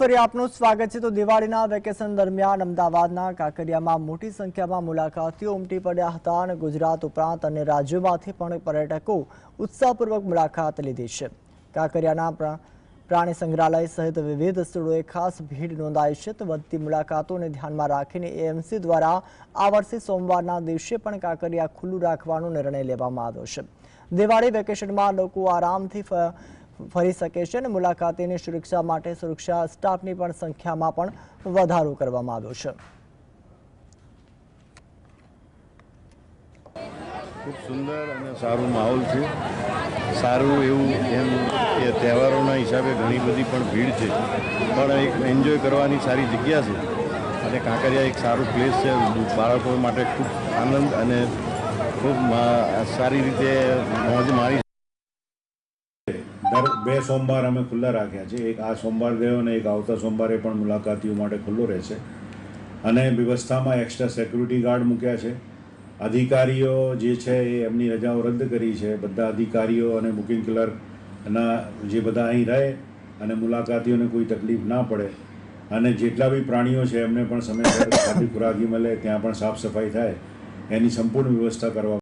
ફરી આપનું સ્વાગત છે। તો દિવાળીના વેકેશન દરમિયાન અમદાવાદના કાંકરિયામાં મોટી સંખ્યામાં મુલાકાતીઓ ઉમટી પડ્યા હતા અને ગુજરાત ઉપરાંત અન્ય રાજ્યોમાંથી પણ પર્યટકો ઉત્સાહપૂર્વક મુલાકાત લીધી છે। કાંકરિયાના પ્રાણી સંગ્રહાલય સહિત વિવિધ સ્થળોએ ખાસ ભીડ નોંધાઈ છે। તો વધતી મુલાકાતોને ધ્યાનમાં રાખીને એએમસી દ્વારા આ વર્ષે સોમવારના દિવસે પણ કાંકરિયા ખુલ્લું રાખવાનો નિર્ણય લેવામાં આવ્યો છે। દિવાળી વેકેશનમાં લોકો આરામથી ફરી શકે છે અને મુલાકાતીની સુરક્ષા માટે સુરક્ષા સ્ટાફની પણ સંખ્યામાં પણ વધારો કરવામાં આવ્યો છે। ખૂબ સુંદર અને સારું માહોલ છે। સારું એવું એમ એ તહેવારોના હિસાબે ઘણી બધી પણ ભીડ છે, પણ એક એન્જોય કરવાની સારી જગ્યા છે અને કાંકરિયા એક સારું પ્લેસ છે। બાળકો માટે ખૂબ આનંદ અને ખૂબ સારી રીતે મોજ મારી। દર 2 સોમવાર અમે ખુલ્લા રાખ્યા છે। એક આ સોમવાર ગયો અને એક આવતા સોમવારે પણ મુલાકાતીઓ માટે ખુલ્લો રહેશે અને વ્યવસ્થામાં એક્સ્ટ્રા સિક્યુરિટી ગાર્ડ મૂક્યા છે। અધિકારીઓ જે છે એ એમની રજાઓ રદ કરી છે। બધા અધિકારીઓ અને બુકિંગ ક્લર્કના જે બધા અહીં રહે અને મુલાકાતીઓને કોઈ તકલીફ ના પડે અને જેટલા બી પ્રાણીઓ છે એમને પણ સમયસર ખાદ્ય ખોરાકી મળે, ત્યાં પણ સાફ સફાઈ થાય, એની સંપૂર્ણ વ્યવસ્થા કરવા